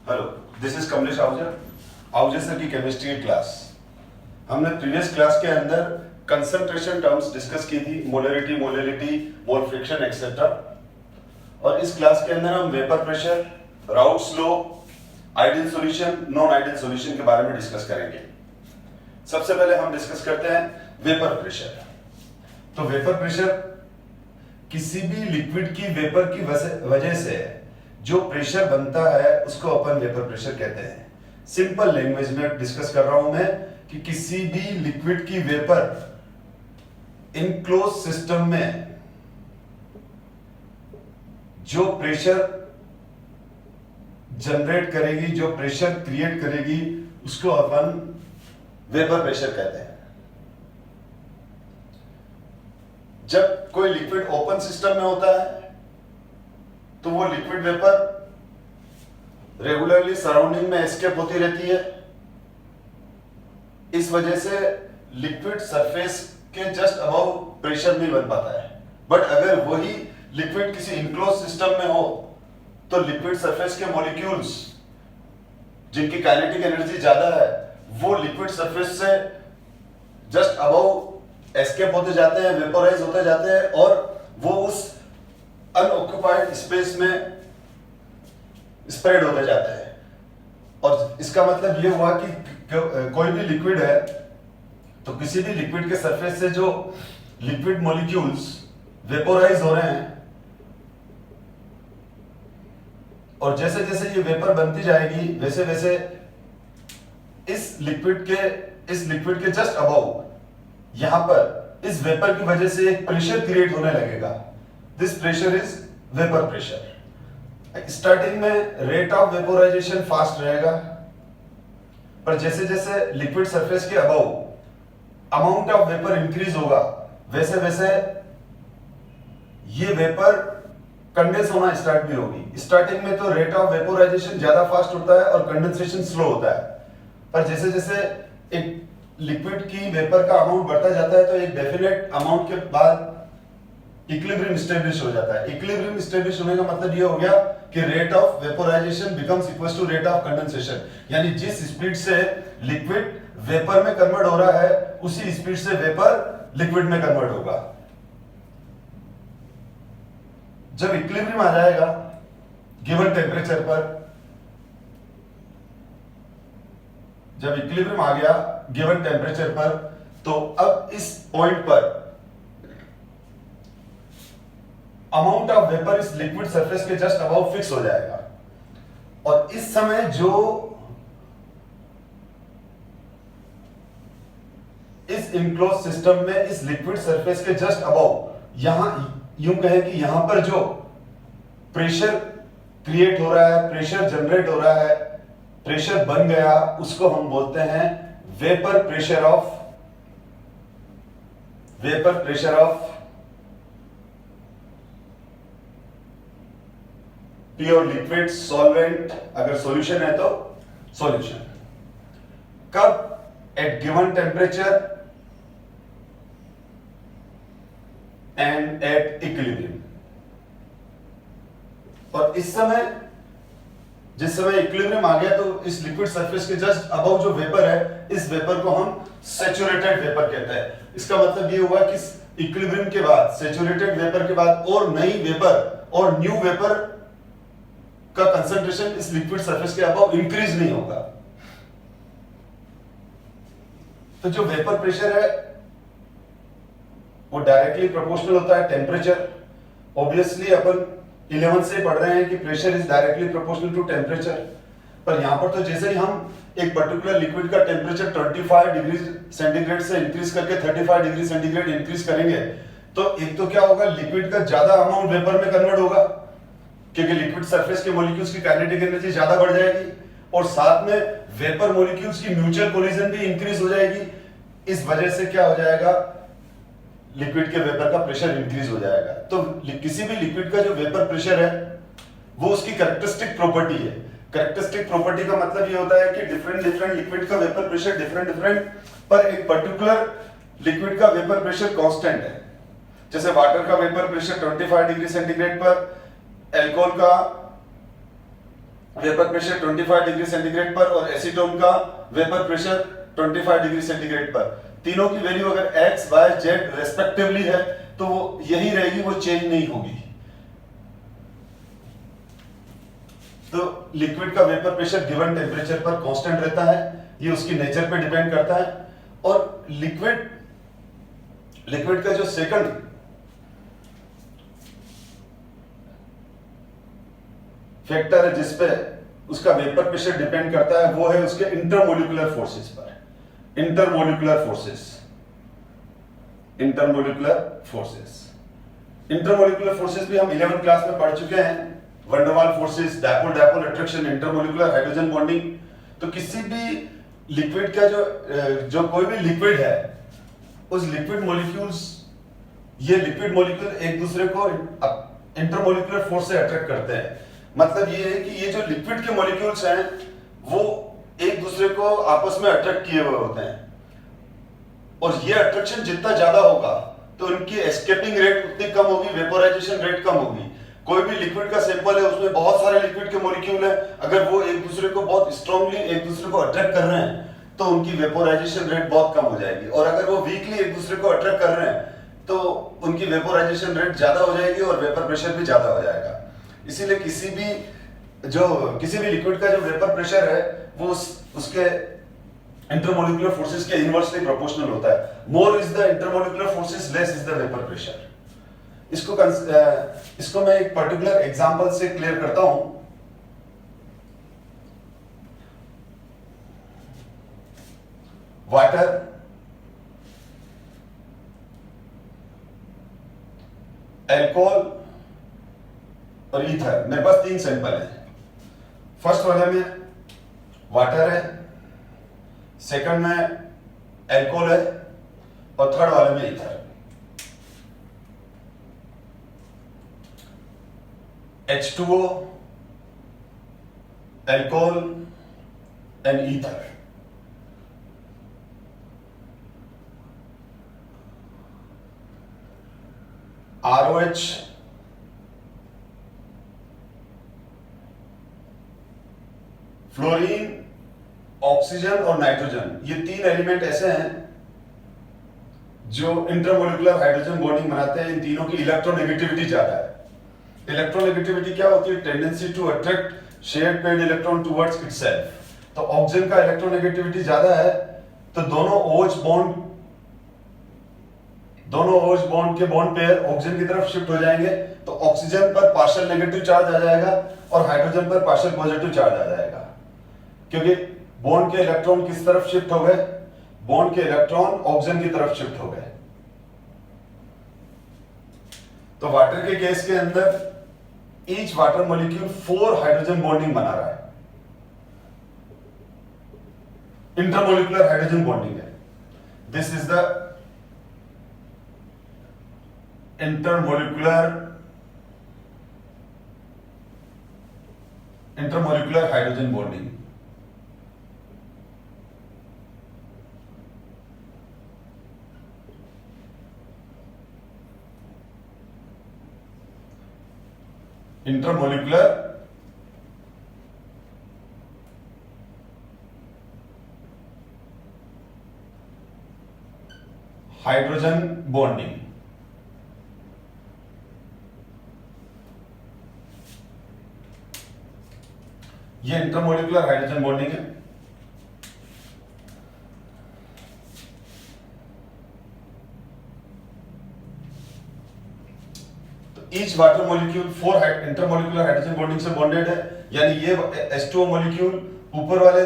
Hello, this is Kamlesh Ahuja, Ahuja sir की chemistry की class. हमने प्रीवियस क्लास के अंदर कंसंट्रेशन टर्म्स डिस्कस की थी, मोलरिटी, मोल फ्रिक्शन एक्सेट्रा। और इस क्लास के अंदर हम vapour pressure, routes law, ideal solution, non ideal solution के बारे में डिस्कस करेंगे। सबसे पहले हम डिस्कस करते हैं वेपर प्रेशर। तो वेपर प्रेशर किसी भी लिक्विड की वेपर की वजह से जो प्रेशर बनता है उसको अपन वेपर प्रेशर कहते हैं। सिंपल लैंग्वेज में डिस्कस कर रहा हूं मैं कि किसी भी लिक्विड की वेपर इनक्लोज सिस्टम में जो प्रेशर जनरेट करेगी, जो प्रेशर क्रिएट करेगी, उसको अपन वेपर प्रेशर कहते हैं। जब कोई लिक्विड ओपन सिस्टम में होता है तो वो लिक्विड वेपर रेगुलरली सराउंडिंग में एस्केप होती रहती है। इस वजह से लिक्विड सरफेस के जस्ट अबव प्रेशर नहीं बन पाता है। बट अगर वही लिक्विड किसी इनक्लोज सिस्टम में हो तो लिक्विड सरफेस के मॉलिक्यूल्स जिनकी काइनेटिक एनर्जी ज्यादा है वो लिक्विड सरफेस से जस्ट अबव एस्केप होते जाते हैं, वेपोराइज होते जाते हैं और वो उस अनऑक्युपाइड स्पेस में स्प्रेड होते जाते हैं। और इसका मतलब ये हुआ कि कोई भी लिक्विड है तो किसी भी लिक्विड के सरफेस से जो लिक्विड मॉलिक्यूल्स वेपोराइज हो रहे हैं और जैसे जैसे ये वेपर बनती जाएगी वैसे वैसे इस लिक्विड के जस्ट अबव यहां पर इस वेपर की वजह से एक प्रेशर क्रिएट होने लगेगा। This pressure is vapour pressure. Starting में रेट ऑफ वेपोराइजेशन फास्ट रहेगा, पर जैसे जैसे लिक्विड सरफेस के above amount of vapour increase होगा वैसे वैसे ये वेपर कंडेंस होना स्टार्ट भी होगी। स्टार्टिंग में तो रेट ऑफ वेपोराइजेशन ज्यादा फास्ट होता है और कंडेंसेशन स्लो होता है, पर जैसे जैसे एक लिक्विड की वेपर का अमाउंट बढ़ता जाता है तो एक डेफिनेट अमाउंट के बाद इक्विलिब्रियम स्टेब्लिश हो जाता है। इक्विलिब्रियम स्टेब्लिश होने का मतलब ये हो गया कि rate of vaporization becomes equal to rate of condensation, यानी जिस स्पीड से लिक्विड वेपर में कन्वर्ट हो रहा है उसी स्पीड से वेपर लिक्विड में कन्वर्ट होगा। जब इक्विलिब्रियम आ जाएगा गिवन टेम्परेचर पर, जब इक्विलिब्रियम आ गया गिवन टेम्परेचर पर, तो अब इस पॉइंट पर अमाउंट ऑफ वेपर इस लिक्विड सरफेस के जस्ट अबाउट फिक्स हो जाएगा। और इस समय जो इस इनक्लोज सिस्टम में इस लिक्विड सरफेस के जस्ट अबाउट यहां यूं कहें कि यहां पर जो प्रेशर क्रिएट हो रहा है, प्रेशर जनरेट हो रहा है, प्रेशर बन गया, उसको हम बोलते हैं vapour pressure of pure liquid solvent. अगर सॉल्यूशन है तो सॉल्यूशन। कब? At given temperature and at equilibrium. और इस समय जिस समय इक्विलिब्रियम आ गया तो इस लिक्विड सरफेस के जस्ट अबव जो वेपर है इस वेपर को हम सैचुरेटेड वेपर कहते हैं। इसका मतलब ये हुआ कि इक्विलिब्रियम के बाद, सैचुरेटेड वेपर के बाद और नई वेपर और न्यू वेपर का कंसंट्रेशन इस लिक्विड सरफेस के अबव इंक्रीज नहीं होगा। तो जो वेपर प्रेशर है वो डायरेक्टली प्रोपोर्शनल होता है टेम्परेचर। ऑब्वियसली अपन 11 से पढ़ रहे हैं कि pressure is directly proportional to temperature, पर यहां पर तो जैसे ही हम एक पर्टिकुलर लिक्विड का टेम्परेचर 25 डिग्री सेंटीग्रेड से इंक्रीज करके 35 डिग्री सेंटीग्रेड इंक्रीज करेंगे तो एक तो क्या होगा, लिक्विड का ज्यादा अमाउंट वेपर में कन्वर्ट होगा क्योंकि लिक्विड सरफेस के मॉलिक्यूल्स की काइनेटिक एनर्जी ज्यादा बढ़ जाएगी और साथ में वेपर मॉलिक्यूल्स की म्यूचुअल कोलिजन भी इंक्रीज हो जाएगी। इस वजह से क्या हो जाएगा, लिक्विड के वेपर का प्रेशर इंक्रीज हो जाएगा। तो किसी भी लिक्विड का जो वेपर प्रेशर है वो उसकी कैरेक्टरिस्टिक प्रॉपर्टी है। कैरेक्टरिस्टिक प्रॉपर्टी का मतलब ये होता है कि डिफरेंट लिक्विड का वेपर प्रेशर डिफरेंट पर एक पर्टिकुलर लिक्विड का वेपर प्रेशर कांस्टेंट है। जैसे वाटर का वेपर प्रेशर 25 डिग्री सेंटीग्रेड पर, अल्कोहल का वेपर प्रेशर 25 डिग्री सेंटीग्रेड पर और एसीटोन का वेपर प्रेशर 25 डिग्री सेंटीग्रेड पर। तीनों की वैल्यू अगर x, y, z रेस्पेक्टिवली है तो वो यही रहेगी, वो चेंज नहीं होगी। तो लिक्विड का वेपर प्रेशर गिवन टेम्परेचर पर कांस्टेंट रहता है, ये उसकी नेचर पे डिपेंड करता है। और लिक्विड का जो सेकंड फैक्टर है जिसपे उसका वेपर प्रेशर डिपेंड करता है वो है उसके इंटरमोलिकुलर फोर्सेस पर। इंटरमोलिकुलर फोर्सेस भी हम 11th क्लास में पढ़ चुके हैं। Van der Waals forces, dipole attraction, intermolecular hydrogen bonding. तो किसी भी लिक्विड का जो कोई भी लिक्विड है, उस लिक्विड मॉलिक्यूल एक दूसरे को इंटरमोलिकुलर फोर्स से अट्रैक्ट करते हैं। मतलब ये है कि ये जो लिक्विड के मॉलिक्यूल्स हैं वो एक दूसरे को आपस में अट्रैक्ट किए हुए होते हैं, और ये अट्रैक्शन जितना ज्यादा होगा तो उनकी एस्केपिंग रेट उतनी कम होगी, वेपोराइजेशन रेट कम होगी। कोई भी लिक्विड का सैंपल है, उसमें बहुत सारे लिक्विड के मॉलिक्यूल हैं, अगर वो एक दूसरे को बहुत स्ट्रांगली एक दूसरे को अट्रैक्ट कर रहे हैं तो उनकी वेपोराइजेशन रेट बहुत कम हो जाएगी, और अगर वो वीकली एक दूसरे को अट्रैक्ट कर रहे हैं तो उनकी वेपोराइजेशन रेट ज्यादा हो जाएगी और वेपर प्रेशर भी ज्यादा हो जाएगा। इसीलिए किसी भी लिक्विड का जो वेपर प्रेशर है वो उसके इंटरमोलिकुलर फोर्सेस के इनवर्सली प्रोपोर्शनल होता है। More is the intermolecular forces, less is the vapour pressure. इसको मैं एक पर्टिकुलर एग्जांपल से क्लियर करता हूं। वाटर, एल्कोहल और ईथर, मेरे पास 3 सैंपल हैं। फर्स्ट वाले में वाटर है, सेकंड में एल्कोहल है और थर्ड वाले में ether. H2O, alcohol and ether. ROH, fluorine, oxygen और नाइट्रोजन, ये 3 एलिमेंट ऐसे हैं जो इंटरमोलिकुलर हाइड्रोजन बॉन्डिंग बनाते हैं। इन तीनों की इलेक्ट्रोनेगेटिविटी ज्यादा है। इलेक्ट्रोनेगेटिविटी क्या होती है? Tendency to attract shared paired electron towards itself. तो ऑक्सीजन का इलेक्ट्रोनेगेटिविटी ज्यादा है, तो दोनों OH बॉन्ड के बॉन्ड पेयर ऑक्सीजन की तरफ शिफ्ट हो जाएंगे, तो ऑक्सीजन पर पार्शियल नेगेटिव चार्ज आ जाएगा और हाइड्रोजन पर पार्शियल पॉजिटिव चार्ज आ जाएगा, क्योंकि बॉन्ड के इलेक्ट्रॉन किस तरफ शिफ्ट हो गए? बॉन्ड के इलेक्ट्रॉन ऑक्सीजन की तरफ शिफ्ट हो गए। तो वाटर के केस के अंदर each water molecule 4 hydrogen bonding बना रहा है, इंटरमोलिकुलर हाइड्रोजन बॉन्डिंग है। This is the intermolecular hydrogen bonding. Intermolecular hydrogen bonding. ये इंटरमोलिकुलर हाइड्रोजन बॉन्डिंग है। Each water molecule 4 intermolecular hydrogen bonding से बॉन्डेड है, यानी ये H2O मॉलिक्यूल ऊपर वाले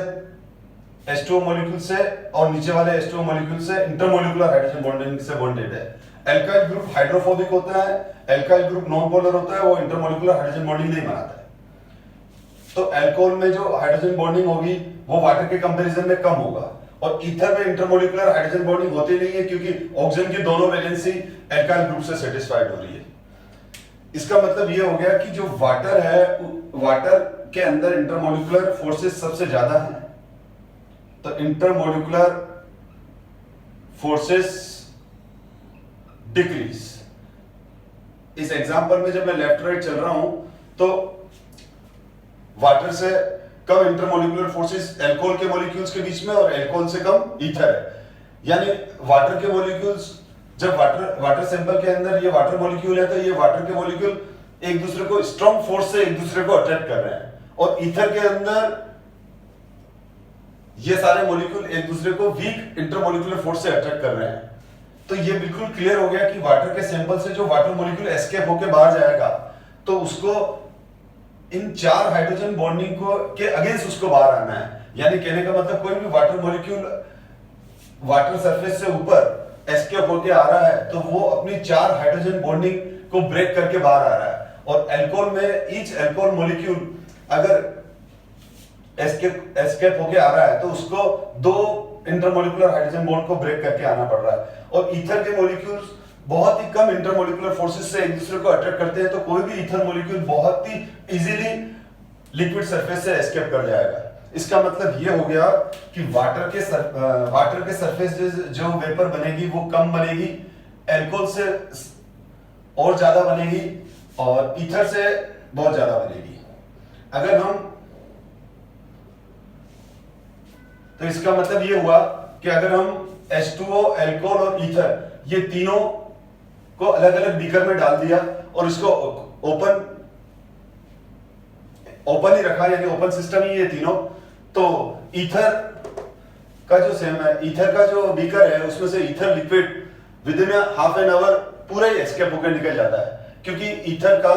H2O मॉलिक्यूल से और नीचे वाले H2O मॉलिक्यूल से इंटरमोलिकुलर हाइड्रोजन बॉन्डिंग से बॉन्डेड है। एल्काइल ग्रुप हाइड्रोफोबिक होता है, एल्काइल ग्रुप नॉन पोलर होता है, वो इंटरमोलिकुलर हाइड्रोजन बॉन्डिंग नहीं बनाता है। तो अल्कोहल में जो हाइड्रोजन बॉन्डिंग होगी वो वाटर के कंपैरिजन में कम होगा, और ईथर में इंटरमोलिकुलर हाइड्रोजन बॉन्डिंग होती नहीं है, क्योंकि ऑक्सीजन की दोनों वैलेंसी एल्काइल ग्रुप से सेटिस्फाइड हो रही है। इसका मतलब ये हो गया कि जो वाटर है, वाटर के अंदर इंटरमोलिकुलर फोर्सेस सबसे ज्यादा हैं। तो इंटरमोलिकुलर फोर्सेस डिक्रीज। इस एग्जांपल में जब मैं लेफ्ट राइट चल रहा हूं तो वाटर से कम इंटरमोलिकुलर फोर्सेस अल्कोहल के मॉलिक्यूल्स के बीच में और अल्कोहल से कम ईथर है। यानी वाटर के मॉलिक्यूल्स, जब वाटर सैंपल के अंदर ये वाटर मॉलिक्यूल है तो ये वाटर के मॉलिक्यूल एक दूसरे को स्ट्रॉन्ग फोर्स से एक दूसरे को अट्रैक्ट कर रहे हैं, और ईथर के अंदर ये सारे मॉलिक्यूल एक दूसरे को वीक इंटरमोलिकुलर फोर्स से अट्रैक्ट कर रहे हैं। तो ये बिल्कुल क्लियर हो गया कि वाटर के सैंपल से जो वाटर मॉलिक्यूल एस्केप होकर बाहर जाएगा तो उसको इन 4 हाइड्रोजन बॉन्डिंग को के अगेंस्ट उसको बाहर आना है। यानी कहने का मतलब कोई भी वाटर मॉलिक्यूल वाटर सरफेस से ऊपर एस्केप होकर आ रहा है तो वो अपनी 4 हाइड्रोजन बॉन्डिंग को ब्रेक करके बाहर आ रहा है। और अल्कोहल में ईच अल्कोहल मॉलिक्यूल अगर एस्केप होके आ रहा है तो उसको 2 इंटरमोलिकुलर हाइड्रोजन बॉन्ड को ब्रेक करके आना पड़ रहा है। और ईथर के मॉलिक्यूल्स बहुत ही कम इंटरमोलिकुलर फोर्सेस से एक दूसरे को अट्रैक्ट करते हैं, तो कोई भी ईथर मॉलिक्यूल बहुत ही इजीली लिक्विड सरफेस से एस्केप कर जाएगा। इसका मतलब ये हो गया कि वाटर के सरफेस जो वेपर बनेगी वो कम बनेगी, अल्कोहल से और ज्यादा बनेगी और ईथर से बहुत ज्यादा बनेगी। अगर हम तो इसका मतलब ये हुआ कि अगर हम H2O, अल्कोहल और ईथर ये तीनों को अलग अलग बीकर में डाल दिया और इसको ओपन ही रखा, यानी ओपन सिस्टम ही ये तीनों, तो ईथर का जो सेम है, ईथर का जो बीकर है उसमें से ether liquid with in half an hour पूरा ही एस्केप होकर निकल जाता है, क्योंकि ईथर का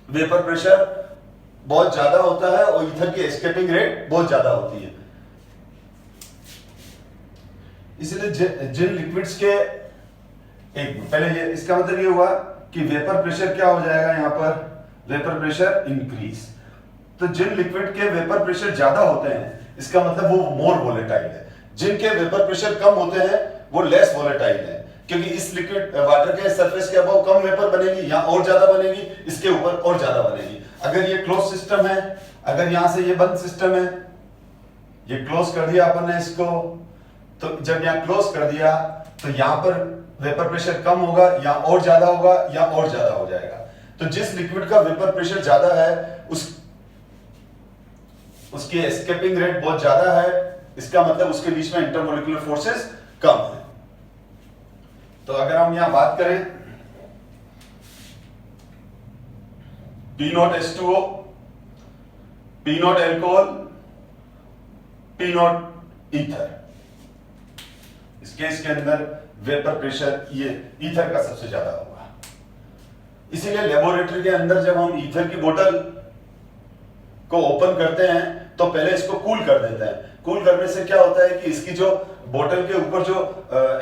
वेपर प्रेशर बहुत ज्यादा होता है और ईथर की एस्केपिंग रेट बहुत ज्यादा होती है। इसलिए जिन लिक्विड्स के पहले ये इसका मतलब ये हुआ कि वेपर प्रेशर क्या हो जाएगा, यहां पर वेपर प्रेशर इंक्रीज। तो जिन लिक्विड के वेपर प्रेशर ज्यादा होते हैं इसका मतलब वो मोर वोलेटाइल है, जिनके वेपर प्रेशर कम होते हैं वो लेस वोलेटाइल है, क्योंकि इस लिक्विड वाटर के सरफेस के अबाव कम वेपर बनेगी, यहां और ज्यादा बनेगी, इसके ऊपर और ज्यादा बनेगी। अगर ये क्लोज सिस्टम है, अगर यहां से ये बंद सिस्टम है, ये क्लोज कर दिया अपन ने इसको, तो जब यहां क्लोज कर दिया तो यहां पर वेपर प्रेशर कम होगा या और ज्यादा होगा या और ज्यादा हो जाएगा। तो जिस लिक्विड का वेपर प्रेशर ज्यादा है उसकी एस्केपिंग रेट बहुत ज्यादा है, इसका मतलब उसके बीच में इंटरमोलिकुलर फोर्सेस कम है। तो अगर हम यहां बात करें P0H2O, P0 alcohol, P0 ether, इस केस के अंदर वेपर प्रेशर ये ईथर का सबसे ज्यादा होगा। इसीलिए लेबोरेटरी के अंदर जब हम ईथर की बोतल को ओपन करते हैं तो पहले इसको कूल कर देते हैं। कूल करने से क्या होता है कि इसकी जो बोतल के ऊपर जो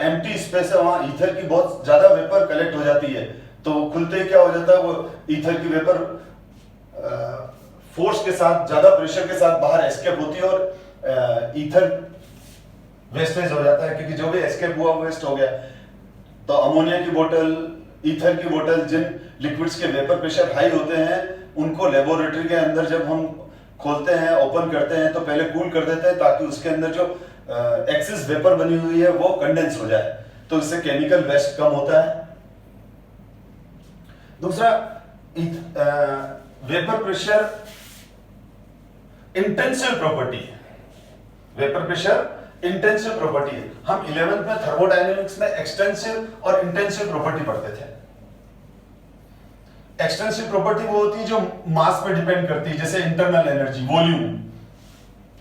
एम्प्टी स्पेस है वहां ईथर की बहुत ज्यादा वेपर कलेक्ट हो जाती है, तो खुलते ही क्या हो जाता है, वो ईथर की वेपर फोर्स के साथ, ज्यादा प्रेशर के साथ बाहर एस्केप होती है और ईथर वेस्टेज हो जाता है, क्योंकि जो भी एस्केप हुआ वो वेस्ट हो गया। तो अमोनिया की बोतल, ईथर की बोतल, जिन लिक्विड्स के वेपर प्रेशर हाई होते हैं उनको लेबोरेटरी के अंदर जब हम खोलते हैं, ओपन करते हैं, तो पहले कूल कर देते हैं ताकि उसके अंदर जो एक्सेस वेपर बनी हुई है वो कंडेंस हो जाए, तो इससे केमिकल वेस्ट कम होता है। दूसरा, वेपर प्रेशर इंटेंसिव प्रॉपर्टी है। वेपर प्रेशर इंटेंसिव प्रॉपर्टी है। हम 11th में थर्मोडायनेमिक्स में एक्सटेंसिव और इंटेंसिव प्रॉपर्टी पढ़ते थे। एक्सटेंसिव प्रॉपर्टी वो होती है जो मास पे डिपेंड करती है, जैसे internal energy, volume,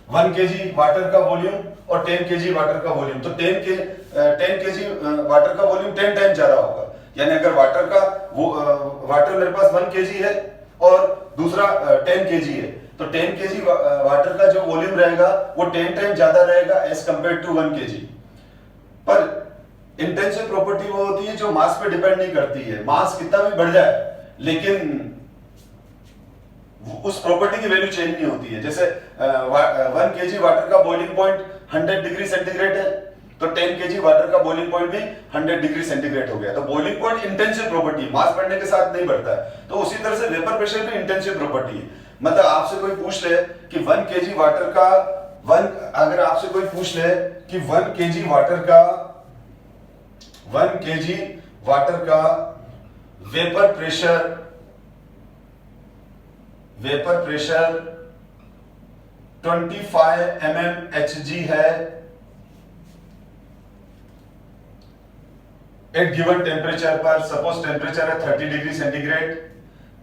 1 kg water का वॉल्यूम और 10 kg वाटर का वॉल्यूम, तो 10 kg वाटर का वॉल्यूम 10 टाइम ज्यादा होगा। यानी अगर वाटर मेरे पास 1 kg है और दूसरा 10 kg है, तो 10 kg वाटर का जो वॉल्यूम रहेगा वो 10 टाइम ज्यादा रहेगा एज कंपेयर टू 1 kg। पर इंटेंसिव प्रॉपर्टी वो होती है जो मास पे डिपेंड नहीं करती है। मास कितना भी बढ़ जाए लेकिन उस प्रॉपर्टी की वैल्यू चेंज नहीं होती है। जैसे 1 kg वाटर का बॉइलिंग पॉइंट 100 डिग्री सेंटीग्रेड है, तो 10 kg वाटर का बॉइलिंग पॉइंट भी 100 डिग्री सेंटीग्रेड हो गया। तो बॉइलिंग पॉइंट इंटेंसिव प्रॉपर्टी, मास बढ़ने के साथ नहीं बढ़ता है। तो उसी तरह से वेपर प्रेशर भी इंटेंसिव प्रॉपर्टी है। मतलब आपसे कोई पूछ ले कि 1 kg वाटर का अगर आपसे कोई पूछ ले कि 1 kg वाटर का वेपर वेपर प्रेशर 25 mmHg है एट गिवन टेम्परेचर पर। सपोज टेम्परेचर है 30 डिग्री सेंटीग्रेड,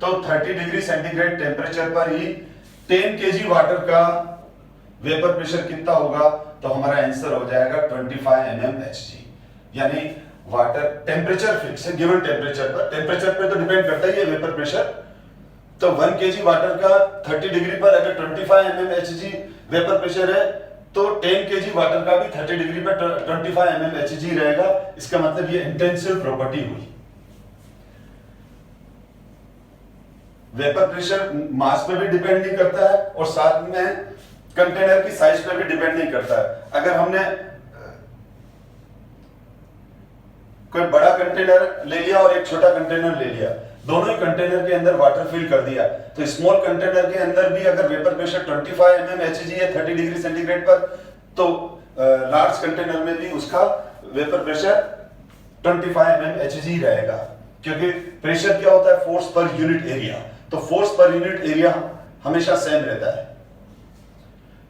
तो 30 डिग्री सेंटीग्रेड टेम्परेचर पर ही 10 kg वाटर का वेपर प्रेशर कितना होगा, तो हमारा आंसर हो जाएगा 25 mmHg। यानी वाटर टेम्परेचर फिक्स है गिवन टेम्परेचर पर, टेम्परेचर पे तो डिपेंड करता ही है वेपर प्रेशर। तो 1 kg वाटर का 30 डिग्री पर अगर 25 mmHg वेपर प्रेशर है, तो 10 kg वाटर का भी 30 डिग्री पर 25 mmHg रहेगा। इसका मतलब ये इंटेंसिव प्रॉपर्टी हुई। वेपर प्रेशर मास पे भी डिपेंड नहीं करता है और साथ में कंटेनर की साइज पे भी डिपेंड नहीं करता है। अगर हमने कोई बड़ा कंटेनर ले लिया और एक छोटा कंटेनर ले लिया, दोनों ही कंटेनर के अंदर वाटर फिल कर दिया, तो स्मॉल कंटेनर के अंदर भी अगर वेपर प्रेशर 25 mmHg है 30 डिग्री सेंटीग्रेड पर, तो लार्ज कंटेनर में भी उसका वेपर प्रेशर 25 mmHg रहेगा। क्योंकि प्रेशर क्या होता है, फोर्स पर यूनिट एरिया, तो फोर्स पर यूनिट एरिया हमेशा सेम रहता है।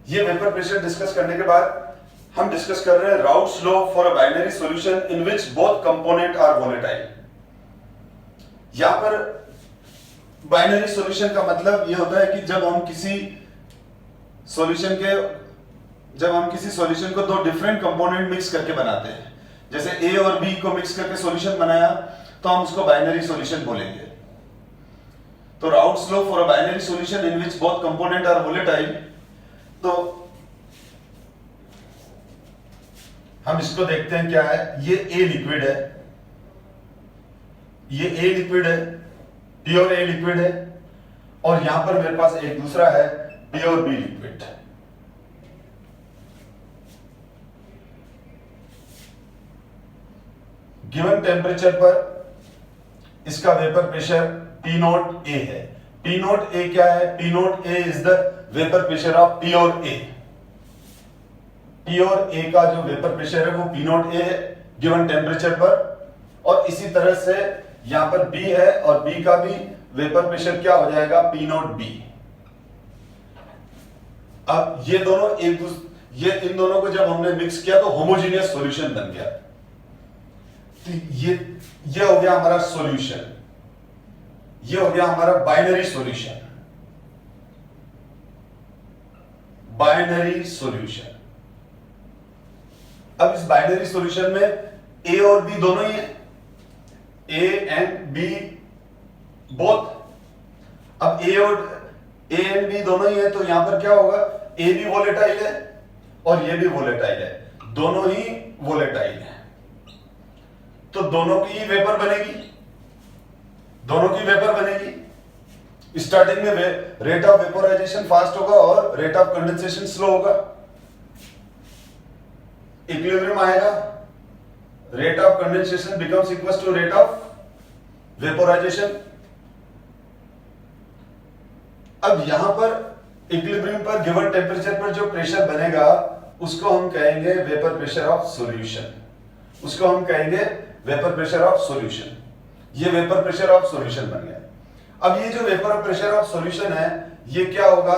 ये वेपर प्रेशर डिस्कस करने के बाद हम डिस्कस कर रहे हैं Raoult's law for a binary solution in which both component are volatile. यहां पर बाइनरी सॉल्यूशन का मतलब यह होता है कि जब हम किसी सॉल्यूशन को दो डिफरेंट कंपोनेंट मिक्स करके बनाते हैं, जैसे ए और बी को मिक्स करके सॉल्यूशन बनाया, तो हम उसको बाइनरी सॉल्यूशन बोलेंगे। तो Raoult's law for a binary solution in which both component are volatile, तो हम इसको देखते हैं क्या है। ये ए लिक्विड है, ये ए लिक्विड है, प्योर ए लिक्विड है, और यहां पर मेरे पास एक दूसरा है pure B liquid. Given temperature पर इसका vapour pressure P naught A है। P नॉट ए क्या है, P naught A is the vapour pressure of pure A. Pure A का जो वेपर प्रेशर है वो P नॉट ए है गिवन टेम्परेचर पर, और इसी तरह से यहां पर B है और B का भी वेपर प्रेशर क्या हो जाएगा, P नॉट बी। अब ये दोनों इन दोनों को जब हमने मिक्स किया तो होमोजेनियस सॉल्यूशन बन गया। तो ये हो गया हमारा सॉल्यूशन, ये हो गया हमारा बाइनरी सॉल्यूशन। Binary solution. अब इस बाइनरी सॉल्यूशन में ए और बी दोनों ही है, ए एंड बी बोथ। अब ए एंड बी दोनों ही है, तो यहां पर क्या होगा, ए भी वोलेटाइल है और ये भी वोलेटाइल है, दोनों ही वोलेटाइल है, तो दोनों की वेपर बनेगी, दोनों की वेपर बनेगी। स्टार्टिंग में रेट ऑफ वेपोराइजेशन फास्ट होगा और रेट ऑफ कंडेंसेशन स्लो होगा। इक्विलिब्रियम आएगा, rate of condensation becomes equal to rate of vaporization. अब यहां पर इक्विलिब्रियम पर गिवन टेम्परेचर पर जो प्रेशर बनेगा उसको हम कहेंगे वेपर प्रेशर ऑफ सॉल्यूशन, उसको हम कहेंगे वेपर प्रेशर ऑफ सॉल्यूशन। ये वेपर प्रेशर ऑफ सॉल्यूशन बन गया। अब ये जो वेपर प्रेशर ऑफ सॉल्यूशन है ये क्या होगा,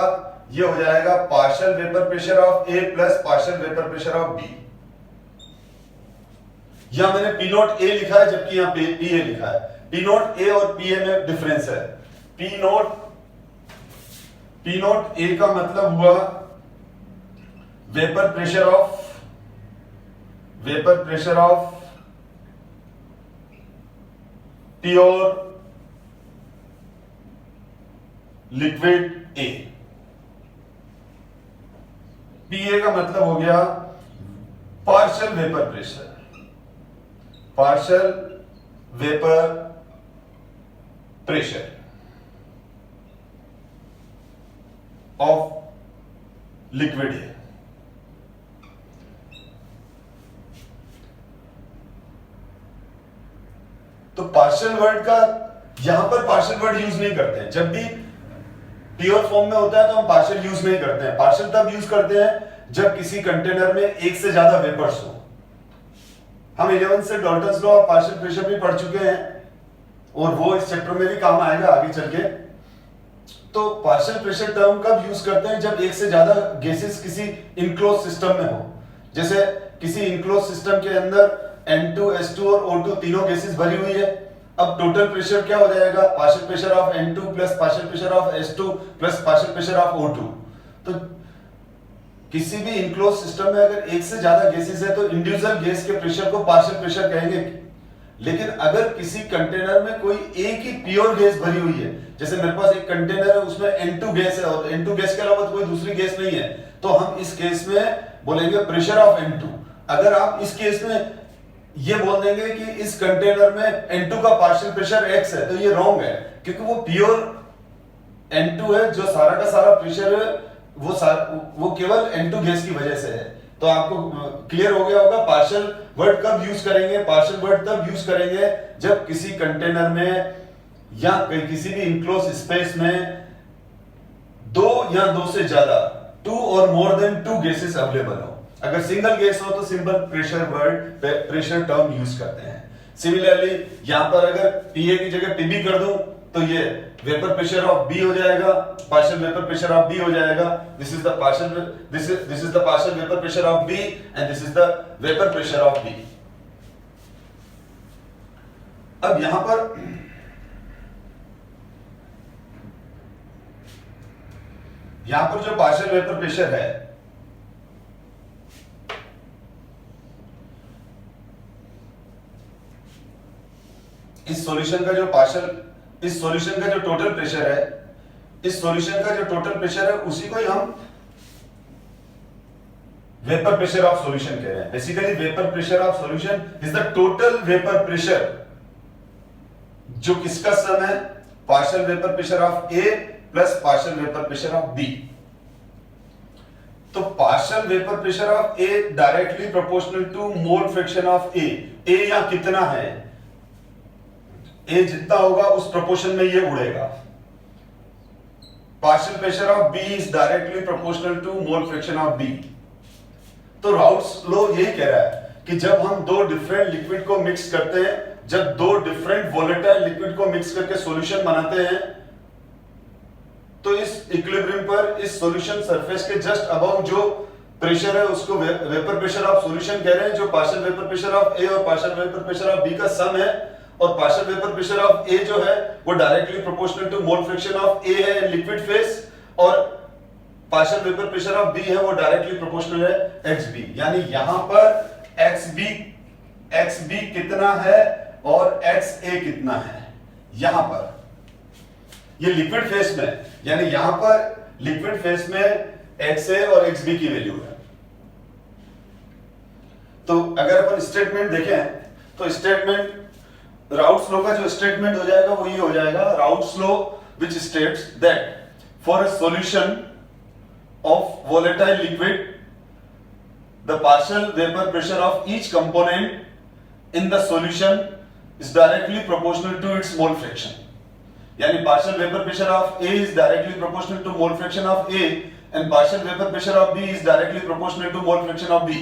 ये हो जाएगा partial vapour pressure of A plus partial vapour pressure of B. यहां मैंने P नॉट ए लिखा है जबकि यहां P ए लिखा है। P नॉट ए और P ए में डिफरेंस है। P नॉट ए का मतलब हुआ vapour pressure of pure liquid A. PA का मतलब हो गया partial vapour pressure, partial vapour pressure of liquid है। तो पार्शियल वर्ड का यहां पर पार्शियल वर्ड यूज नहीं करते हैं। जब भी प्योर फॉर्म में होता है तो हम पार्शियल यूज नहीं करते हैं। पार्शियल तब यूज करते हैं जब किसी कंटेनर में एक से ज्यादा वेपर्स हो। हम 11 से Dalton's law of partial pressure भी पढ़ चुके हैं और वो इस चैप्टर में भी काम आएगा आगे चल के। तो पार्शियल प्रेशर टर्म कब यूज करते हैं? जब एक से ज्यादा गैसेस किसी इनक्लोज सिस्टम में हो। जैसे किसी इनक्लोज सिस्टम के अंदर N2, S2 और O2 तीनों गैसेस भरी हुई है। अब टोटल प्रेशर क्या हो जाएगा? Partial pressure of N2 plus partial pressure of S2 plus partial pressure of O2। तो किसी भी इनक्लोज सिस्टम में अगर एक से ज्यादा गैसेस है तो इंडिविजुअल गैस के प्रेशर को पार्शियल प्रेशर कहेंगे। लेकिन अगर किसी कंटेनर में कोई एक ही प्योर गैस भरी हुई है, जैसे मेरे पास एक कंटेनर है उसमें N2 गैस है और N2 गैस के अलावा तो कोई दूसरी गैस नहीं है, तो हम इस केस में बोलेंगे प्रेशर ऑफ N2। अगर आप इस केस में ये बोल देंगे कि इस कंटेनर में N2 का पार्शियल प्रेशर X है, तो ये रॉन्ग है, क्योंकि वो प्योर N2 है, जो सारा का सारा प्रेशर है वो केवल N2 गैस की वजह से है। तो आपको क्लियर हो गया होगा पार्शियल वर्ड कब यूज करेंगे? पार्शियल वर्ड तब यूज करेंगे जब किसी कंटेनर में या किसी भी इनक्लोज स्पेस में दो या दो से ज्यादा, 2 और मोर देन 2 गैसेस अवेलेबल हो। अगर सिंगल गैस हो तो simple pressure word pressure term use करते हैं। सिमिलरली यहां पर अगर पीए की जगह पीबी कर दूं तो ये वेपर प्रेशर ऑफ बी हो जाएगा, partial vapour pressure of B हो जाएगा। This is the partial vapour pressure of B and this is the vapour pressure of B. अब यहां पर जो पार्शियल वेपर प्रेशर है, इस सॉल्यूशन का जो टोटल प्रेशर है, इस सॉल्यूशन का जो टोटल प्रेशर है उसी को ही हम वेपर प्रेशर ऑफ सॉल्यूशन कह रहे हैं। Basically vapour pressure of solution is the total vapour pressure, जो किसका सम है? Partial vapour pressure of A plus partial vapour pressure of B. तो partial vapour pressure of A directly proportional to mole fraction of A. A यहां कितना है? ए जितना होगा उस प्रोपोर्शन में ये उड़ेगा। Partial pressure of B is directly proportional to mole fraction of B. तो राउट्स लॉ यही कह रहा है कि जब हम दो डिफरेंट लिक्विड को मिक्स करते हैं, जब दो डिफरेंट वोलेटाइल लिक्विड को मिक्स करके सॉल्यूशन बनाते हैं, तो इस इक्विलिब्रियम पर इस सॉल्यूशन सरफेस के जस्ट अबव जो प्रेशर है उसको वेपर प्रेशर ऑफ सॉल्यूशन कह रहे हैं, जो partial vapour pressure of A और partial vapour pressure of B का सम है। और partial vapour pressure of A जो है वो directly proportional to mole fraction of A है इन लिक्विड फेस, और partial vapour pressure of B है वो डायरेक्टली प्रोपोर्शनल है XB। यानी यहां पर XB कितना है और XA कितना है यहां पर, ये लिक्विड फेस में, यानी यहां पर लिक्विड फेस में XA और XB की वैल्यू है। तो अगर अपन स्टेटमेंट देखें तो स्टेटमेंट राउट्स लॉ का जो स्टेटमेंट हो जाएगा वो ये हो जाएगा, Raoult's law which states that for a solution of volatile liquid the partial vapour pressure of each component in the solution is directly proportional to its mole fraction. यानी partial vapour pressure of A is directly proportional to mole fraction of A and partial vapour pressure of B is directly proportional to mole fraction of B।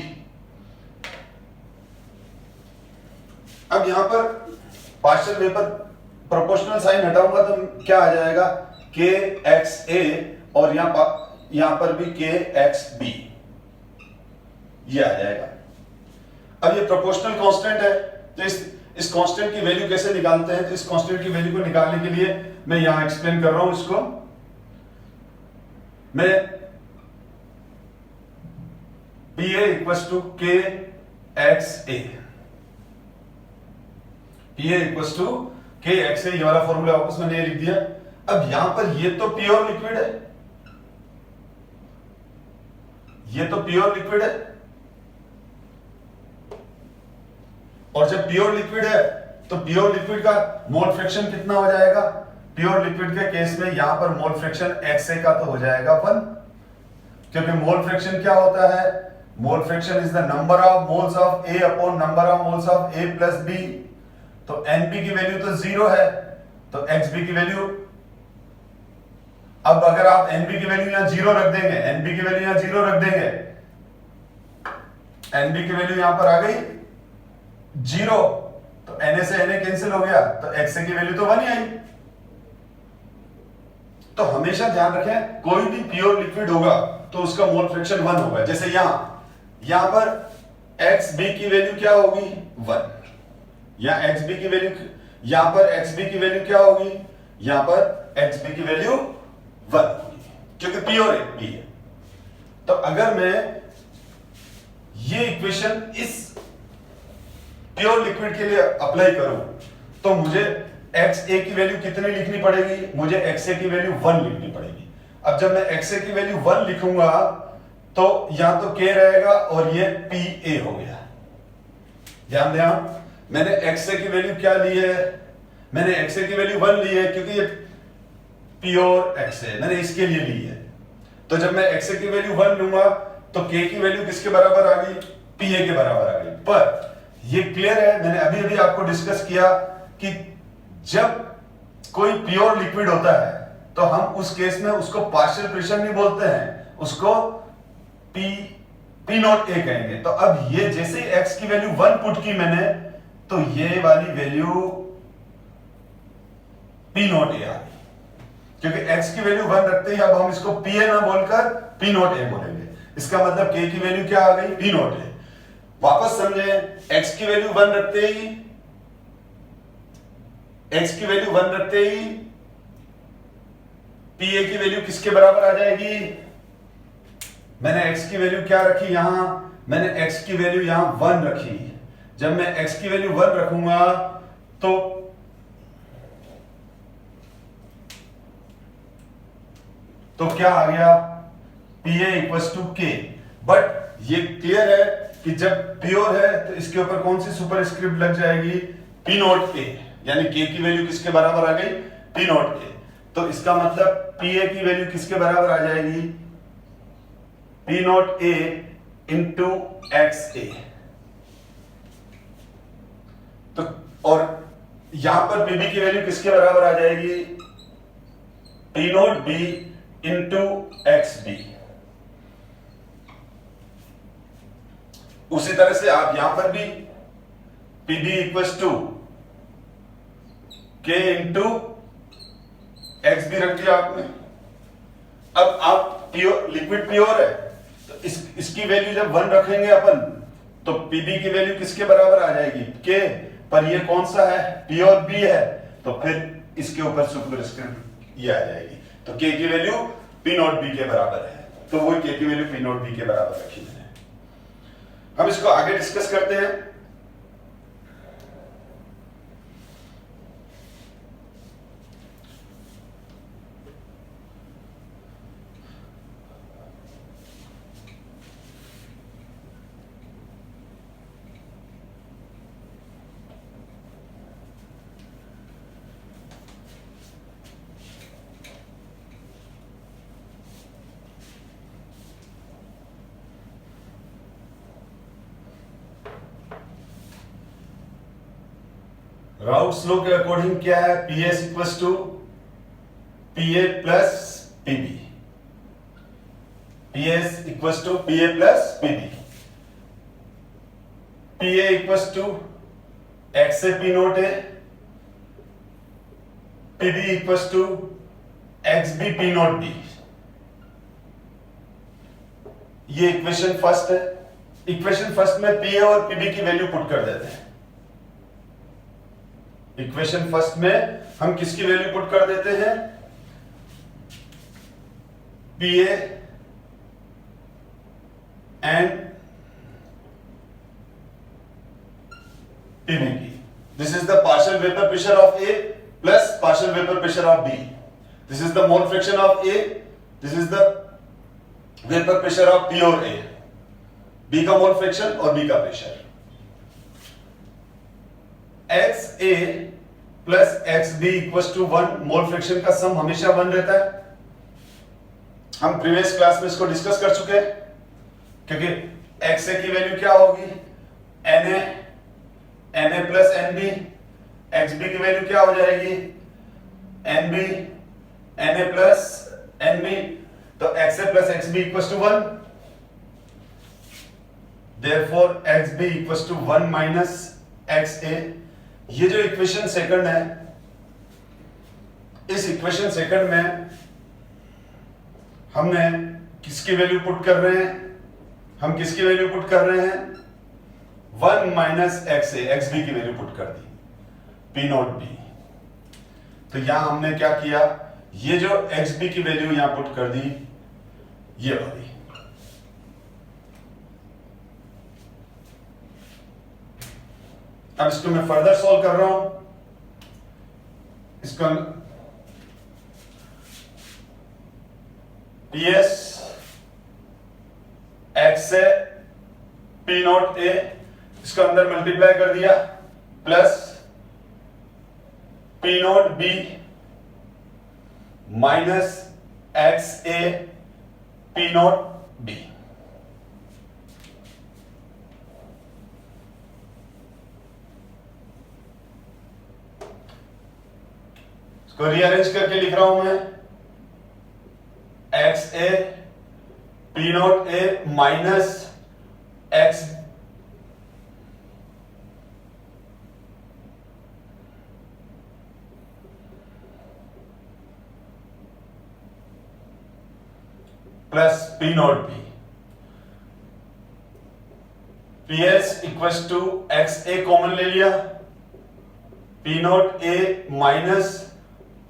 अब यहां पर partial vapour proportional sign हटाऊंगा तो क्या आ जाएगा? KXA और यहां पर भी KXB ये आ जाएगा। अब ये प्रोपोर्शनल कांस्टेंट है, तो इस कांस्टेंट की वैल्यू कैसे निकालते हैं? तो इस कांस्टेंट की वैल्यू को निकालने के लिए मैं यहां एक्सप्लेन कर रहा हूं इसको। मैं PA equals to KXA, PA equals to KXA, ये वाला फॉर्मूला वापस मैंने लिख दिया। अब यहां पर ये तो प्योर लिक्विड है, ये तो प्योर लिक्विड है, और जब प्योर लिक्विड है तो प्योर लिक्विड का मोल फ्रैक्शन कितना हो जाएगा? प्योर लिक्विड के केस में यहां पर मोल फ्रैक्शन XA का तो हो जाएगा 1, क्योंकि मोल फ्रैक्शन क्या होता है? Mole fraction is the number of moles of A upon number of moles of A plus B। तो NP की वैल्यू तो 0 है, तो XB की वैल्यू, अब अगर आप NB की वैल्यू यहां 0 रख देंगे, NB की वैल्यू यहां 0 रख देंगे, NB की वैल्यू यहां पर आ गई 0, तो Na से Na कैंसिल हो गया, तो XA की वैल्यू तो 1 ही आई। तो हमेशा ध्यान रखें कोई भी प्योर लिक्विड होगा तो उसका मोल फ्रैक्शन 1 होगा। जैसे यहां पर XB की वैल्यू क्या होगी 1, यहां XB की वैल्यू, यहां पर XB की वैल्यू क्या होगी, यहां पर XB की वैल्यू 1 होगी क्योंकि प्योर B है। तो अगर मैं ये इक्वेशन इस प्योर लिक्विड के लिए अप्लाई करूं तो मुझे XA की वैल्यू कितनी लिखनी पड़ेगी, मुझे XA की वैल्यू 1 लिखनी पड़ेगी। अब जब मैं XA की वैल्यू 1 लिखूंगा तो यहां तो K रहेगा और ये PA हो गया। ध्यान दें, मैंने XA की वैल्यू क्या ली है, मैंने XA की वैल्यू 1 ली है क्योंकि ये प्योर XA मैंने इसके लिए ली है। तो जब मैं XA की वैल्यू 1 लूंगा तो K की वैल्यू किसके बराबर आ गई, PA के बराबर आ गई। पर ये क्लियर है, मैंने अभी अभी आपको डिस्कस किया कि जब कोई प्योर लिक्विड होता है तो हम उस केस में उसको पार्शियल प्रेशर नहीं बोलते हैं, उसको P नॉट A कहेंगे। तो अब ये जैसे X की वैल्यू 1 पुट की मैंने तो ये वाली वैल्यू P नॉट A आ गई क्योंकि X की वैल्यू 1 रखते ही अब हम इसको PA ना बोलकर P नॉट A बोलेंगे। इसका मतलब K की वैल्यू क्या आ गई, P नॉट A। वापस समझे, X की वैल्यू 1 रखते ही, X की वैल्यू 1 रखते ही PA की वैल्यू किसके बराबर आ जाएगी, मैंने X की वैल्यू क्या रखी यहां, मैंने X की वैल्यू यहां 1 रखी। जब मैं X की वैल्यू 1 रखूंगा तो क्या आ गया, PA equals to K। But ये क्लियर है कि जब प्योर है तो इसके ऊपर कौन सी सुपरस्क्रिप्ट लग जाएगी, P नॉट A, यानी K की वैल्यू किसके बराबर आ गई, P नॉट A। तो इसका मतलब PA की वैल्यू किसके बराबर आ जाएगी, P not A into XA। तो और यहां पर PB की वैल्यू किसके बराबर आ जाएगी, P not B into XB। उसी तरह से आप यहां पर भी PB equals to K into XB रख दिया आपने। अब आप प्योर लिक्विड प्योर है तो इसकी वैल्यू जब 1 रखेंगे अपन तो PB की वैल्यू किसके बराबर आ जाएगी, K। पर ये कौन सा है, प्योर B है, तो फिर इसके ऊपर सुपरस्क्रिप्ट ये आ जाएगी। तो K की वैल्यू P नॉट B के बराबर है, तो वो K की वैल्यू P नॉट B के बराबर रखी मैंने। हम इसको आगे डिस्कस करते हैं। राउट्स लॉ के अकॉर्डिंग क्या है, PS equals to PA plus PB, PS equals to PA plus PB। PA equals to XA P not A, PB equals to XB P not B। ये इक्वेशन फर्स्ट है। Equation first में PA और PB की value put कर देते हैं। Equation first में हम किसकी वैल्यू पुट कर देते हैं, PA एंड PB की। This is the partial vapour pressure of A plus partial vapour pressure of B। This is the mole fraction of A, this is the vapour pressure of P और A, B का मोल फ्रैक्शन और B का प्रेशर। XA plus XB equals to 1, mole fraction का sum हमेशा 1 रहता है। हम प्रीवियस क्लास में इसको डिस्कस कर चुके हैं क्योंकि XA की वैल्यू क्या होगी, Na प्लस NB। XB की वैल्यू क्या हो जाएगी, NB Na प्लस NB। तो XA plus XB equals to 1, therefore XB equals to 1 minus XA। ये जो इक्वेशन सेकंड है, इस इक्वेशन सेकंड में हमने किसकी वैल्यू पुट कर रहे हैं, हम किसकी वैल्यू पुट कर रहे हैं, 1 माइनस एक्स ए, एक्स बी की वैल्यू पुट कर दी, पी नॉट बी। तो यहां हमने क्या किया, ये जो एक्स बी की वैल्यू यहां पुट कर दी, ये वाली। अब इसको मैं फर्दर सॉल्व कर रहा हूं, इसको पीएस एक्स है, पी नॉट ए, इसको अंदर मल्टीप्लाई कर दिया, plus P not B minus X A P not B. इसको रीअरेंज करके लिख रहा हूं मैं, X A P not A minus X plus P not B, P S equals to X A common ले लिया, P not A minus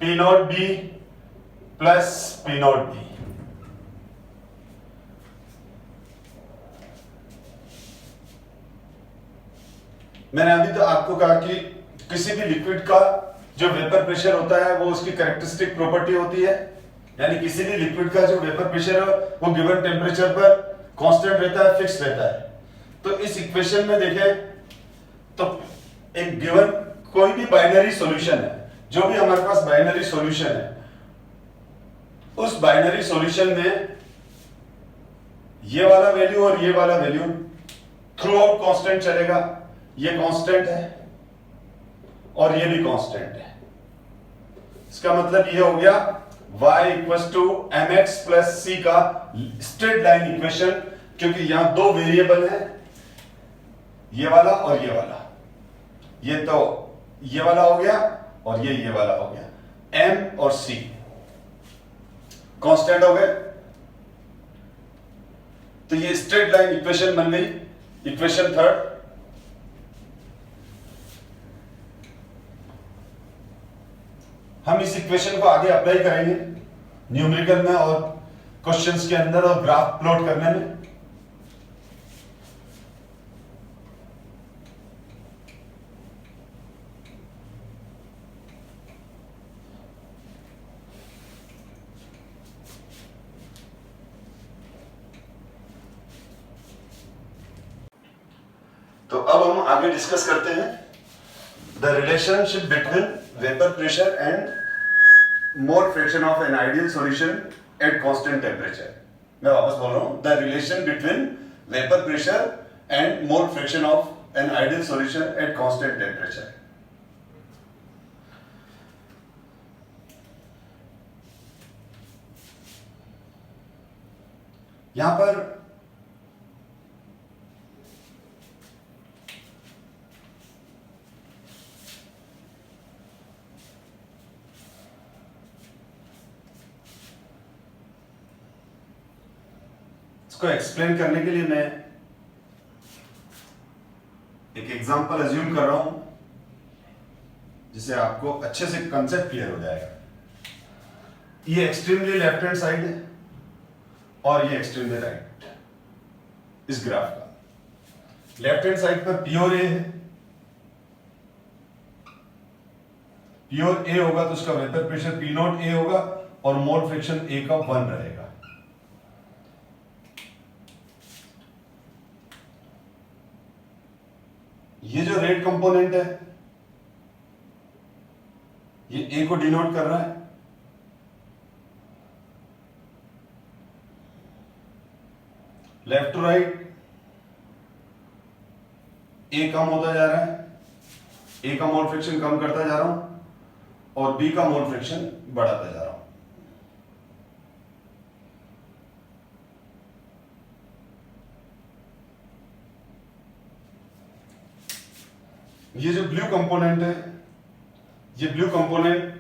P not B plus P not B. मैंने अभी तो आपको कहा कि किसी भी लिक्विड का जो वेपर प्रेशर होता है वो उसकी कैरेक्टरिस्टिक प्रॉपर्टी होती है, यानी किसी भी लिक्विड का जो वेपर प्रेशर है वो गिवन टेम्परेचर पर कांस्टेंट रहता है, फिक्स रहता है। तो इस इक्वेशन में देखें तो एक गिवन कोई भी बाइनरी सॉल्यूशन है, जो भी हमारे पास बाइनरी सॉल्यूशन है, उस बाइनरी सॉल्यूशन में ये वाला वैल्यू और ये वाला वैल्यू थ्रू आउट कांस्टेंट चलेगा। ये कांस्टेंट है और ये भी कांस्टेंट है। इसका मतलब ये हो गया y equals to mx plus c का स्ट्रेट लाइन इक्वेशन, क्योंकि यहां दो वेरिएबल है, ये वाला और ये वाला। ये तो ये वाला हो गया और ये वाला हो गया, m और c कांस्टेंट हो गए। तो ये स्ट्रेट लाइन इक्वेशन बन गई, इक्वेशन थर्ड। हम इस इक्वेशन को आगे अप्लाई करेंगे न्यूमेरिकल में और क्वेश्चंस के अंदर और ग्राफ प्लॉट करने में। तो अब हम आगे डिस्कस करते हैं the relationship between vapour pressure and mole fraction of an ideal solution at constant temperature. मैं वापस बोल रहा हूं, the relation between vapour pressure and mole fraction of an ideal solution at constant temperature. यहां पर इसको एक्सप्लेन करने के लिए मैं एक एग्जांपल अज्यूम कर रहा हूं, जिससे आपको अच्छे से कंसेप्ट क्लियर हो जाएगा। ये एक्सट्रीमली लेफ्ट हैंड साइड है और ये एक्सट्रीमली राइट इस ग्राफ का। लेफ्ट हैंड साइड पर प्योर ए है, प्योर ए होगा तो उसका वेपर प्रेशर पी नॉट ए होगा और मोल फ्रैक्शन ए का 1 रहेगा। ये जो रेड कंपोनेंट है ये ए को डिनोट कर रहा है, लेफ्ट टू राइट ए कम होता जा रहा है, ए का मोल फ्रैक्शन कम करता जा रहा हूं और बी का मोल फ्रैक्शन बढ़ाता जा रहा हूं। ये जो ब्लू कंपोनेंट है, ये ब्लू कंपोनेंट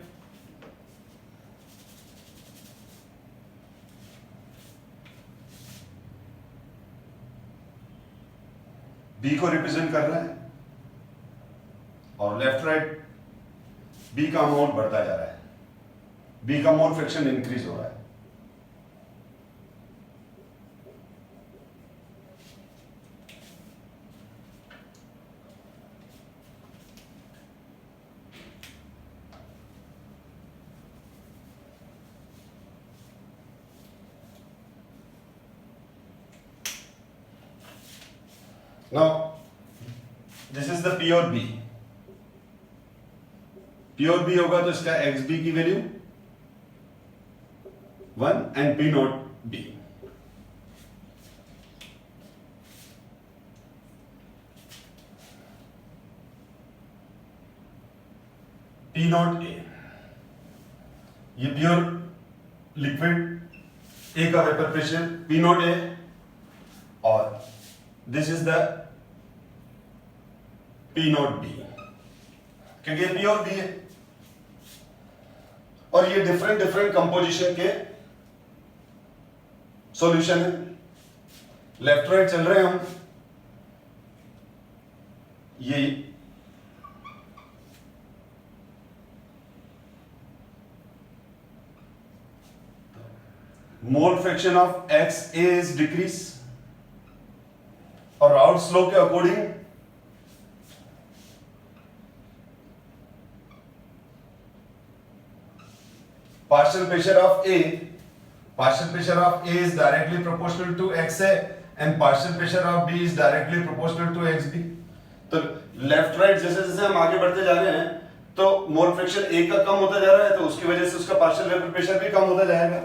बी को रिप्रेजेंट कर रहा है और लेफ्ट राइट बी का अमाउंट बढ़ता जा रहा है, बी का मोल फ्रैक्शन इंक्रीज हो रहा है। Now, this is the P और B. P और B होगा तो इसका XB की value 1 and P not B. P not A, ये प्योर लिक्विड A का vapour pressure P not A और this is the P not B, क्योंकि ये P और B है और ये डिफरेंट डिफरेंट कंपोजिशन के सॉल्यूशन है। लेफ्ट राइट चल रहे हैं हम, ये मोल fraction of XA is decrease और राउल्ट्स लॉ के according partial pressure of A is directly proportional to XA and partial pressure of B is directly proportional to XB. तो लेफ्ट राइट जैसे जैसे हम आगे बढ़ते जा रहे हैं तो मोल फ्रैक्शन A का कम होता जा रहा है, तो उसकी वजह से उसका पार्शियल वेपर प्रेशर भी कम होता जाएगा।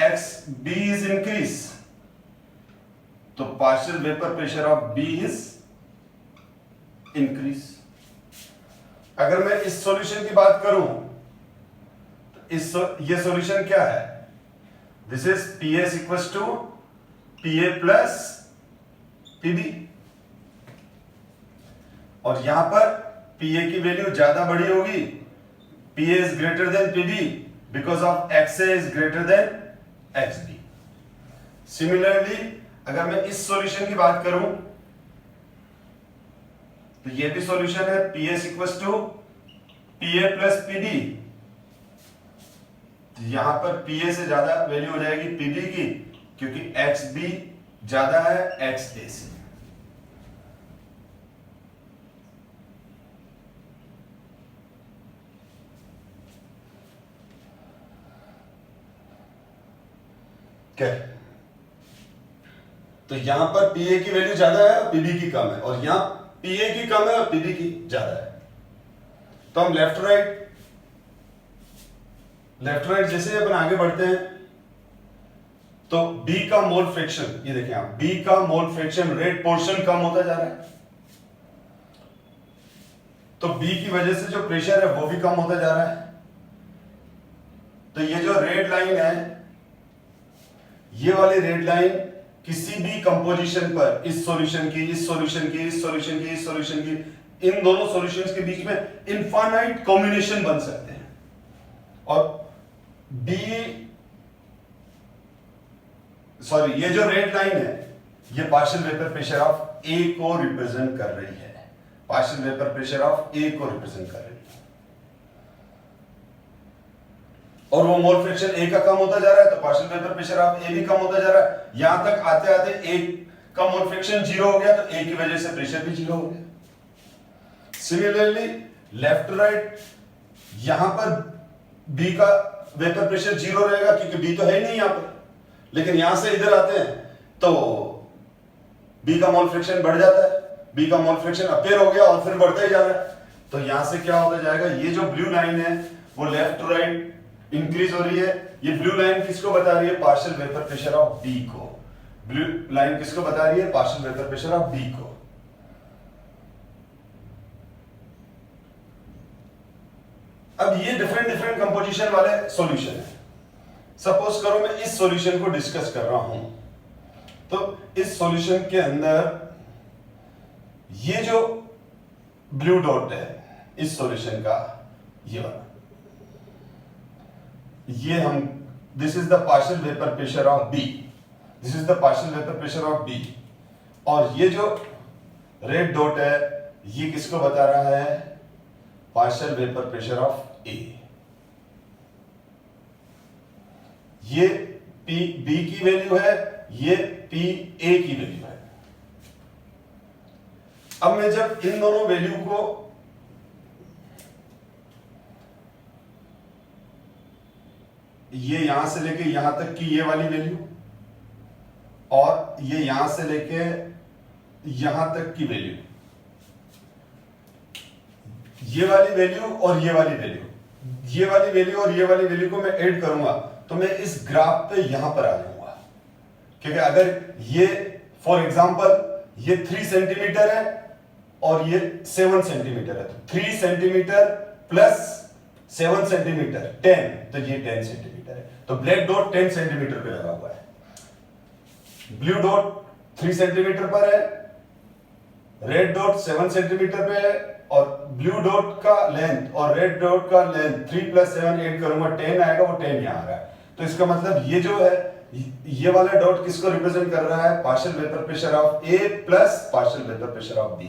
XB is increase, तो partial vapour pressure of B is increase। अगर मैं इस सॉल्यूशन की बात करूं, ये सॉल्यूशन क्या है? This is PS equals to PA plus PB और यहां पर PA की वैल्यू ज्यादा बड़ी होगी, PA is greater than PB because of XA is greater than XB। Similarly अगर मैं इस सॉल्यूशन की बात करूं तो ये भी सॉल्यूशन है PS equals to PA plus PB, यहां पर PA से ज्यादा वैल्यू हो जाएगी PB की क्योंकि XB ज्यादा है XA से। क्या? तो यहां पर PA की वैल्यू ज्यादा है और PB की कम है और यहां PA की कम है और PB की ज्यादा है। तो हम लेफ्ट राइट जैसे अपन आगे बढ़ते हैं तो B का मोल फ्रैक्शन, ये देखें आप, B का मोल फ्रैक्शन रेड पोर्शन कम होता जा रहा है, तो B की वजह से जो प्रेशर है वो भी कम होता जा रहा है। तो ये जो रेड लाइन है, ये वाली रेड लाइन किसी भी कंपोजिशन पर इस सॉल्यूशन की, इस सॉल्यूशन की, इस सॉल्यूशन की, इस सॉल्यूशन की, इन दोनों सॉल्यूशंस के बीच में इनफाइनाइट कॉम्बिनेशन बन सकते हैं और ये जो रेड लाइन है ये partial vapour pressure of A को रिप्रेजेंट कर रही है, partial vapour pressure of A को रिप्रेजेंट कर रही है और वो मोल फ्रैक्शन A का कम होता जा रहा है तो partial vapour pressure of A भी कम होता जा रहा है। यहां तक आते आते A का मोल फ्रैक्शन 0 हो गया तो A की वजह से प्रेशर भी 0 हो गया। सिमिलरली लेफ्ट राइट, यहां पर B का वेपर प्रेशर 0 रहेगा क्योंकि B तो है नहीं यहां पर, लेकिन यहां से इधर आते हैं तो B का मोल फ्रैक्शन बढ़ जाता है, B का मोल फ्रैक्शन अपेयर हो गया और फिर बढ़ता ही जा रहा है। तो यहां से क्या होता जाएगा, ये जो ब्लू लाइन है वो लेफ्ट टू राइट इंक्रीज हो रही है, ये ब्लू लाइन किसको बता रही है? Partial vapour pressure of B को। ब्लू लाइन किसको बता रही है? Partial vapour pressure of B को। अब ये डिफरेंट डिफरेंट कंपोजिशन वाले सॉल्यूशन है। सपोज करो मैं इस सॉल्यूशन को डिस्कस कर रहा हूं, तो इस सॉल्यूशन के अंदर ये जो ब्लू डॉट है इस सॉल्यूशन का, ये वाला, ये हम, this is the partial vapour pressure of B, this is the partial vapour pressure of B और ये जो रेड डॉट है ये किसको बता रहा है? पार्शियल वेपर प्रेशर ऑफ ए। ये पी बी की वैल्यू है, ये पी ए की वैल्यू है। अब मैं जब इन दोनों वैल्यू को ये यहां से लेके यहां तक की ये वाली वैल्यू और ये यहां से लेके यहां तक की वैल्यू, ये वाली वैल्यू और ये वाली वैल्यू, ये वाली वैल्यू और ये वाली वैल्यू को मैं ऐड करूंगा तो मैं इस ग्राफ पे यहां पर आ जाऊंगा। क्योंकि अगर ये फॉर एग्जांपल ये 3 सेंटीमीटर है और ये 7 सेंटीमीटर है, तो 3 सेंटीमीटर प्लस 7 सेंटीमीटर 10, तो ये 10 सेंटीमीटर है। तो ब्लैक डॉट 10 सेंटीमीटर पे लगा हुआ है, ब्लू डॉट 3 सेंटीमीटर पर है, रेड डॉट 7 सेंटीमीटर पे है और ब्लू डॉट का लेंथ और रेड डॉट का लेंथ 3 + 7 ऐड करूंगा 10 आएगा, वो 10 यहां आ रहा है। तो इसका मतलब ये जो है ये वाला डॉट किसको रिप्रेजेंट कर रहा है? Partial vapour pressure of A plus partial vapour pressure of B.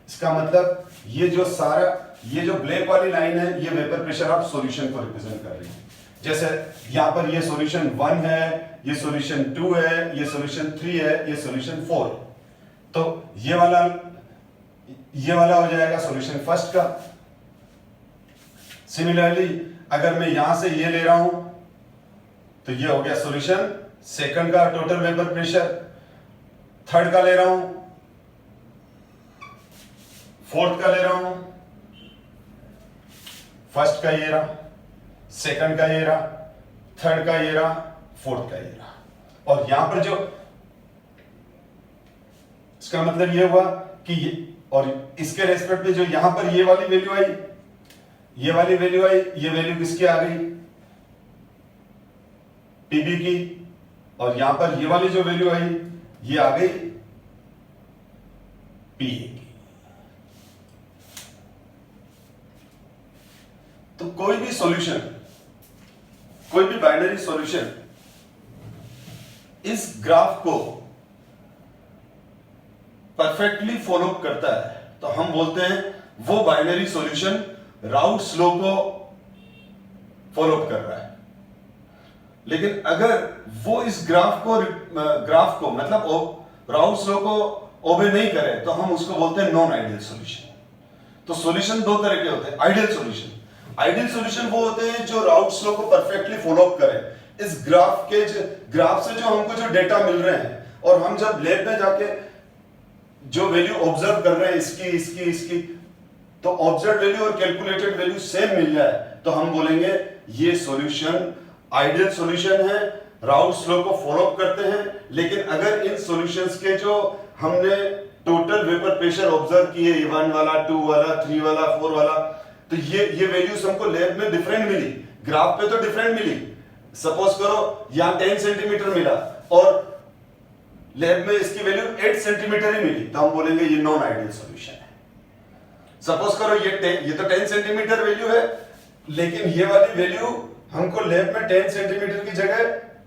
इसका मतलब ये जो सारा ये जो ब्लैक वाली लाइन है ये वेपर प्रेशर ऑफ सॉल्यूशन को रिप्रेजेंट कर रही है। जैसे यहां पर ये सॉल्यूशन 1 है, ये सॉल्यूशन 2 है, ये सॉल्यूशन 3 है, ये सॉल्यूशन 4, तो ये वाला हो जाएगा सॉल्यूशन फर्स्ट का। सिमिलरली अगर मैं यहां से ये ले रहा हूं तो ये हो गया सॉल्यूशन सेकंड का टोटल वेपर प्रेशर, थर्ड का ले रहा हूं, फोर्थ का ले रहा हूं, फर्स्ट का ये रहा, सेकंड का ये रहा, थर्ड का ये रहा, फोर्थ का ये रहा। और यहां पर जो इसका मतलब ये हुआ कि ये और इसके रेस्पेक्ट में जो यहां पर ये वाली वैल्यू आई, ये वाली वैल्यू आई, ये वैल्यू किसकी आ गई? पीबी की। और यहां पर ये वाली जो वैल्यू आई ये आ गई पीए की। तो कोई भी सॉल्यूशन, कोई भी बाइनरी सॉल्यूशन इस ग्राफ को परफेक्टली फॉलो करता है तो हम बोलते हैं वो बाइनरी सॉल्यूशन राउट्स लॉ को फॉलो कर रहा है। लेकिन अगर वो इस ग्राफ को मतलब राउट्स लॉ को ओबे नहीं करे तो हम उसको बोलते हैं नॉन आइडियल सॉल्यूशन। तो सॉल्यूशन दो तरह के होते हैं। आइडियल सॉल्यूशन वो होते हैं जो राउट्स लॉ को परफेक्टली फॉलो करें। इस ग्राफ से जो हमको जो डेटा मिल रहे हैं और हम जब लैब में जाके जो वैल्यू ऑब्जर्व कर रहे हैं इसकी तो ऑब्जर्व वैल्यू और कैलकुलेटेड वैल्यू सेम मिल जाए तो हम बोलेंगे ये सॉल्यूशन आइडियल सॉल्यूशन है, राउट्स लॉ को फॉलो करते हैं। लेकिन अगर इन सॉल्यूशंस के जो हमने टोटल वेपर प्रेशर ऑब्जर्व किए 1 वाला, 2 वाला, 3 वाला, 4 वाला, तो ये वैल्यूज हमको लैब में डिफरेंट मिली, ग्राफ पे तो डिफरेंट मिली। सपोज करो यहां 10 सेंटीमीटर मिला और लैब में इसकी वैल्यू 8 सेंटीमीटर ही मिली तो हम बोलेंगे ये नॉन आइडियल सॉल्यूशन है। सपोज करो ये तो 10 सेंटीमीटर वैल्यू है लेकिन ये वाली वैल्यू हमको लैब में 10 सेंटीमीटर की जगह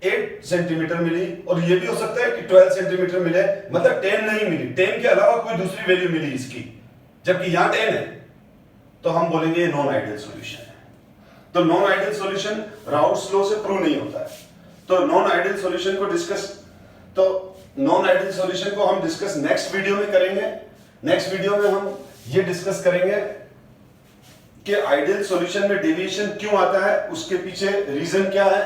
8 सेंटीमीटर मिली और ये भी हो सकता है कि 12 सेंटीमीटर मिले, मतलब 10 नहीं मिली, 10 के अलावा कोई दूसरी वैल्यू मिली इसकी, जबकि यहां 10 है तो हम बोलेंगे ये नॉन आइडियल सॉल्यूशन है। तो non ideal solution routes law से प्रूव नहीं होता है। तो नॉन आइडियल सॉल्यूशन को हम डिस्कस नेक्स्ट वीडियो में करेंगे। नेक्स्ट वीडियो में हम ये डिस्कस करेंगे कि आइडियल सॉल्यूशन में डेविएशन क्यों आता है, उसके पीछे रीजन क्या है,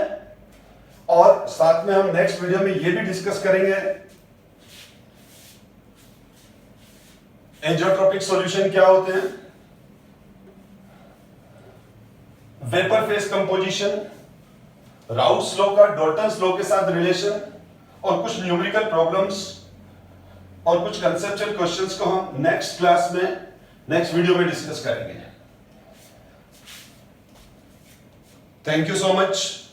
और साथ में हम नेक्स्ट वीडियो में ये भी डिस्कस करेंगे एंजियोट्रोपिक सॉल्यूशन क्या होते हैं, vapour face composition, routes law का डॉल्टन्स लॉ के साथ रिलेशन और कुछ न्यूमेरिकल प्रॉब्लम्स और कुछ कंसेप्चुअल क्वेश्चंस को हम नेक्स्ट क्लास में नेक्स्ट वीडियो में डिस्कस करेंगे। Thank you so much.